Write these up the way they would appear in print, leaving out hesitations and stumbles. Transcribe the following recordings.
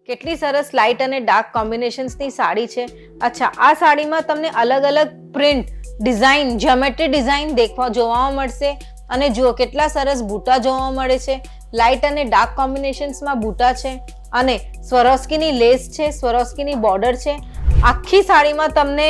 કેટલી સરસ લાઇટ અને ડાર્ક કોમ્બિનેશન્સની સાડી છે. અચ્છા, આ સાડીમાં તમને અલગ અલગ પ્રિન્ટ, ડિઝાઇન, જ્યોમેટ્રી ડિઝાઇન જોવા મળશે. અને જુઓ કેટલા સરસ બૂટા જોવા મળે છે. લાઇટ અને ડાર્ક કોમ્બિનેશન્સમાં બૂટા છે અને સ્વરોસ્કીની લેસ છે, સ્વરોસ્કીની બોર્ડર છે. આખી સાડીમાં તમને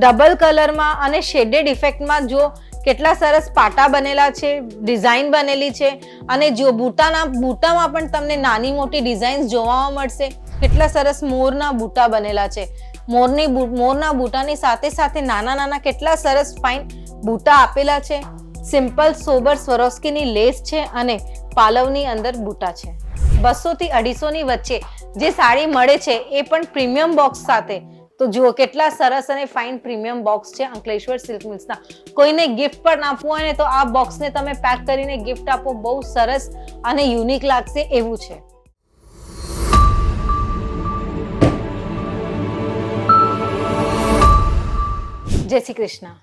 ડબલ કલરમાં અને શેડેડ ઇફેક્ટમાં જો કેટલા સરસ પાટા બનેલા છે, ડિઝાઇન બનેલી છે. અને જો બૂટામાં પણ તમને નાની મોટી ડિઝાઇન્સ જોવા મળશે. કેટલા સરસ મોરના બૂટા બનેલા છે. મોરના બૂટાની સાથે સાથે નાના નાના કેટલા સરસ ફાઇન બૂટા આપેલા છે. સિમ્પલ સોબર સ્વરોસ્કીની લેસ છે અને પાલવની અંદર બૂટા છે. 200 થી 250 ની વચ્ચે જે સાડી મળે છે એ પણ પ્રીમિયમ બોક્સ સાથે. તો જુઓ કેટલા સરસ અને ફાઇન પ્રીમિયમ બોક્સ છે અંકલેશ્વર સિલ્ક મિલ્સના. કોઈને ગિફ્ટ પણ આપવું હોય ને તો આ બોક્સને તમે પેક કરીને ગિફ્ટ આપો, બહુ સરસ અને યુનિક લાગશે એવું છે. જય શ્રી કૃષ્ણ.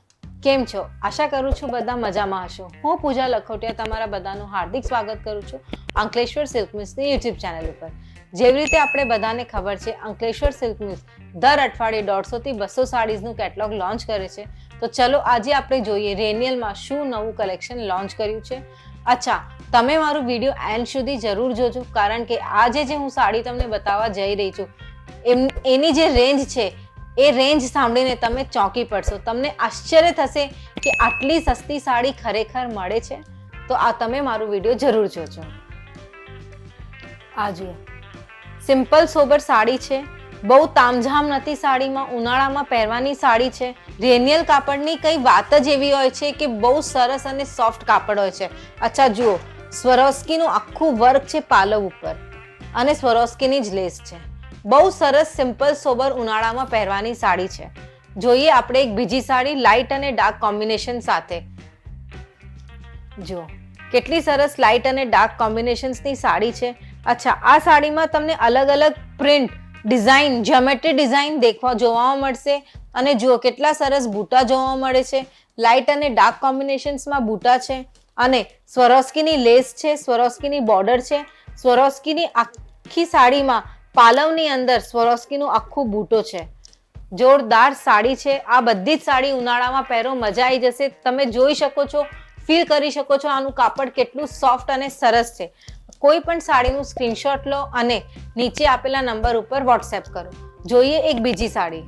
કેમ છો? આશા કરું છું બધા મજામાં હશો. હું પૂજા લખોટિયા તમારા બધાનું હાર્દિક સ્વાગત કરું છું અંકલેશ્વર સિલ્ક મિલ્સની યુટ્યુબ ચેનલ ઉપર. જેવી રીતે આપણે બધાને ખબર છે, અંકલેશ્વર સિલ્ક મિલ્સ દર અઠવાડિયે 150 થી 200 સાડીઝનું કેટલોગ લોન્ચ કરે છે. તો ચલો આજે આપણે જોઈએ રેનિયલમાં શું નવું કલેક્શન લોન્ચ કર્યું છે. અચ્છા, તમે મારું વિડીયો એન્ડ સુધી જરૂર જોજો, કારણ કે આજે જે હું સાડી તમને બતાવવા જઈ રહી છું એની જે રેન્જ છે એ રેન્જ સાંભળીને તમે ચોંકી પડશો. તમને આશ્ચર્ય થશે કે આટલી સસ્તી સાડી ખરેખર મળે છે. તો આ તમે મારું વિડીયો જરૂર જોજો. આ જુઓ, સિમ્પલ સોબર સાડી છે. બહુ તામઝામ નથી સાડીમાં, ઉનાળામાં પહેરવાની સાડી છે. રેનિયલ કાપડની કઈ વાત જ એવી હોય છે કે બહુ સરસ અને સોફ્ટ કાપડ હોય છે. અચ્છા જુઓ, સ્વરોસ્કીનું આખું વર્ક છે પાલવ ઉપર અને સ્વરોસ્કીની જ લેસ છે. બહુ સરસ સિમ્પલ સોબર ઉનાળામાં પહેરવાની સાડી છે. જોઈએ આપણે એક બીજી સાડી લાઇટ અને ડાર્ક કોમ્બિનેશન સાથે. જુઓ કેટલી સરસ લાઇટ અને ડાર્ક કોમ્બિનેશન્સની સાડી છે. અચ્છા, આ સાડીમાં તમને અલગ અલગ પ્રિન્ટ, ડિઝાઇન, જ્યોમેટ્રી ડિઝાઇન જોવા મળશે. અને જુઓ કેટલા સરસ બૂટા જોવા મળે છે. લાઇટ અને ડાર્ક કોમ્બિનેશન્સમાં બૂટા છે અને સ્વરોસ્કીની લેસ છે, સ્વરોસ્કીની બોર્ડર છે. સ્વરોસ્કીની આખી સાડીમાં પાલવની અંદર સ્વરોસ્કીનું આખું બૂટો છે. જોરદાર સાડી છે. આ બધી જ સાડી ઉનાળામાં પહેરો, મજા આવી જશે. તમે જોઈ શકો છો, ફીલ કરી શકો છો આનું કાપડ કેટલું સોફ્ટ અને સરસ છે. કોઈ પણ સાડીનું સ્ક્રીનશોટ લો અને નીચે આપેલા નંબર ઉપર વોટ્સએપ કરો. જોઈએ એક બીજી સાડી.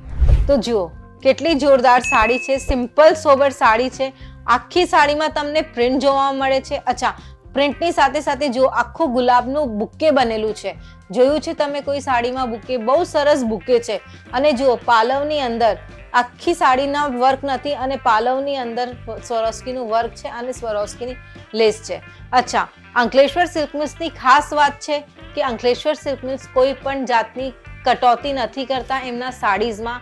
તો જુઓ કેટલી જોરદાર સાડી છે. સિમ્પલ સોબર સાડી છે. આખી સાડીમાં તમને પ્રિન્ટ જોવા મળે છે. અચ્છા, પ્રિન્ટની સાથે સાથે જો આખું ગુલાબનું બુકે બનેલું છે. જોયું છે તમે કોઈ સાડીમાં બુકે? બહુ સરસ બુકે છે. અને જુઓ પાલવની અંદર આખી સાડીના વર્ક નથી અને પાલવની અંદર સ્વરોસ્કીનું વર્ક છે અને સ્વરોસ્કીની લેસ છે. અચ્છા, અંકલેશ્વર સિલ્ક મિલ્સની ખાસ વાત છે કે અંકલેશ્વર સિલ્ક મિલ્સ કોઈ પણ જાતની કટોતી નથી કરતા એમના સાડીઝમાં,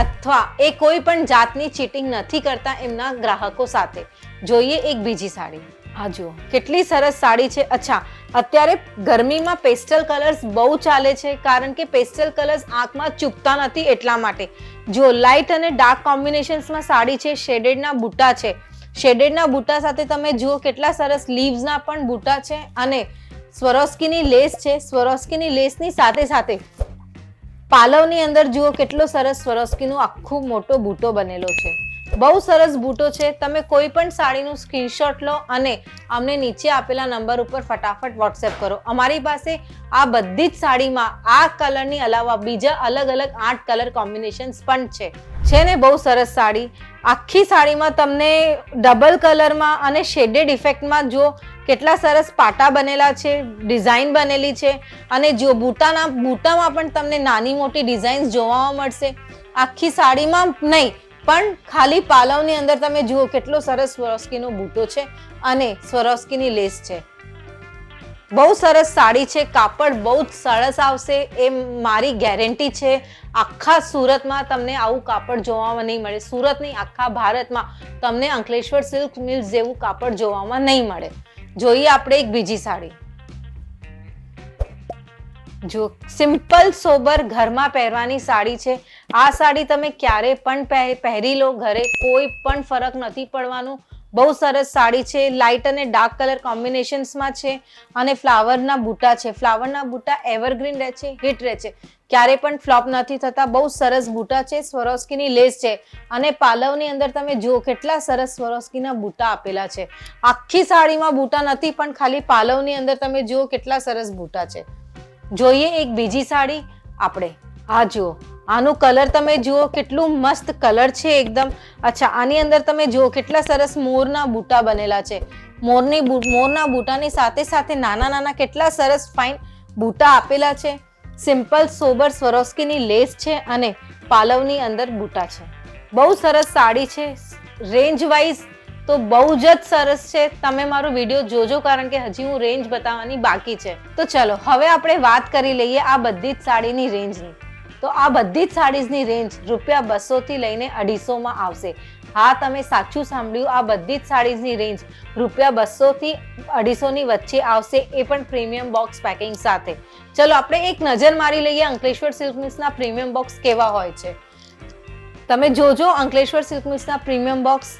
અથવા એ કોઈ પણ જાતની ચીટિંગ નથી કરતા એમના ગ્રાહકો સાથે. જોઈએ એક બીજી સાડી. આ જુઓ કેટલી સરસ સાડી છે. અચ્છા, અત્યારે ગરમીમાં પેસ્ટલ કલર્સ બહુ ચાલે છે, કારણ કે પેસ્ટલ કલર્સ આંખમાં ચૂપતા નથી એટલા માટે. જો લાઇટ અને ડાર્ક કોમ્બિનેશન્સમાં સાડી છે. શેડેડના બૂટા છે. શેડેડના બૂટા સાથે તમે જુઓ કેટલા સરસ લીવ્સના પણ બૂટા છે અને સ્વરોસ્કીની લેસ છે. સ્વરોસ્કીની લેસની સાથે સાથે પાલવની અંદર જુઓ કેટલો સરસ સ્વરોસ્કીનું આખું મોટો બૂટો બનેલો છે. બહુ સરસ બૂટો છે. તમે કોઈ પણ સાડીનું સ્ક્રીનશોટ લો અને અમને નીચે આપેલા નંબર ઉપર ફટાફટ વોટ્સએપ કરો. અમારી પાસે આ બધી જ સાડીમાં આ કલરની અલાવા બીજા અલગ અલગ 8 કલર કોમ્બિનેશન્સ પણ છે ને બહુ સરસ સાડી. આખી સાડીમાં તમને ડબલ કલરમાં અને શેડેડ ઇફેક્ટમાં જો કેટલા સરસ પાટા બનેલા છે, ડિઝાઇન બનેલી છે. અને જો બૂટામાં પણ તમને નાની મોટી ડિઝાઇન્સ જોવા મળશે. આખી સાડીમાં નહીં પણ ખાલી પાલવની અંદર તમે જુઓ કેટલો સરસ સ્વરોસ્કીનો બૂટો છે અને સ્વરોસ્કીની લેસ છે. બહુ સરસ સાડી છે. કાપડ બહુ જ સરસ આવશે એ મારી ગેરંટી છે. આખા સુરતમાં તમને આવું કાપડ જોવામાં નહીં મળે. સુરત નહીં, આખા ભારતમાં તમને અંકલેશ્વર સિલ્ક મિલ્સ જેવું કાપડ જોવામાં નહીં મળે. જોઈએ આપણે એક બીજી સાડી. જો સિમ્પલ સોબર ઘરમાં પહેરવાની સાડી છે. આ સાડી તમે ક્યારે પણ પહેરી લો, ઘરે કોઈ પણ ફરક નથી પડવાનું. બહુ સરસ સાડી છે, લાઇટ અને ડાર્ક કલર કોમ્બિનેશન્સમાં છે અને ફ્લાવરના બૂટા છે. ફ્લાવરના બૂટા એવરગ્રીન રહે છે, હિટ રહે છે, ક્યારે પણ ફ્લોપ નથી થતા. બહુ સરસ બૂટા છે, સ્વરોસ્કીની લેસ છે અને પાલવની અંદર તમે જુઓ કેટલા સરસ સ્વરોસ્કીના બૂટા આપેલા છે. આખી સાડીમાં બૂટા નથી પણ ખાલી પાલવની અંદર તમે જુઓ કેટલા સરસ બૂટા છે. જોઈએ એક બીજી સાડી આપણે. આ જુઓ, આનું કલર તમે જુઓ કેટલું મસ્ત કલર છે એકદમ. અચ્છા, આની અંદર તમે જુઓ કેટલા સરસ મોરના બૂટા બનેલા છે. મોરના બૂટાની સાથે સાથે નાના નાના કેટલા સરસ ફાઇન બૂટા આપેલા છે. સિમ્પલ સોબર સ્વરોસ્કીની લેસ છે અને પાલવની અંદર બૂટા છે. બહુ સરસ સાડી છે. રેન્જ વાઇઝ તો બહુ જ સરસ છે. તમે મારો વિડીયો જોજો કારણ કે હજી હું રેન્જ બતાવવાની બાકી છે. તો ચલો હવે આપણે વાત કરી લઈએ આ બધી જ સાડીની રેન્જની. તો આ બધી જ સાડીઝની રેન્જ ₹200 થી લઈને 250 આવશે. હા, તમે સાચું સાંભળ્યું, આ બધી જ સાડીઝની રેન્જ ₹200 થી 250 ની વચ્ચે આવશે, એ પણ પ્રીમિયમ બોક્સ પેકિંગ સાથે. ચલો આપણે એક નજર મારી લઈએ અંકલેશ્વર સિલ્ક મિલ્સના પ્રીમિયમ બોક્સ કેવા હોય છે. તમે જોજો અંકલેશ્વર સિલ્ક મિલ્સના પ્રીમિયમ બોક્સ.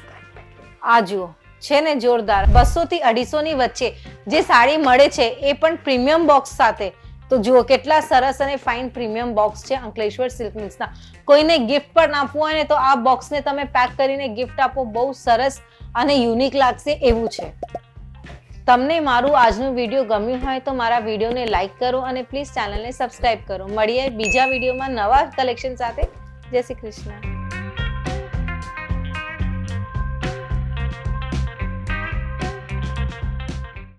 આ જુઓ, છે ને જોરદાર. 200 થી 250 ની વચ્ચે જે સાડી મળે છે એ પણ પ્રીમિયમ બોક્સ સાથે. તો જુઓ કેટલા સરસ અને ફાઇન પ્રીમિયમ બોક્સ છે અંકલેશ્વર સિલ્ક મિલ્સના. કોઈને ગિફ્ટ પણ આપવું હોય ને તો આ બોક્સને તમે પેક કરીને ગિફ્ટ આપો, બહુ સરસ અને યુનિક લાગશે એવું છે. તમને મારું આજનું વિડીયો ગમ્યું હોય તો મારા વિડીયોને લાઈક કરો અને પ્લીઝ ચેનલને સબસ્ક્રાઇબ કરો. મળીએ બીજા વિડીયોમાં નવા કલેક્શન સાથે. જય શ્રી કૃષ્ણ.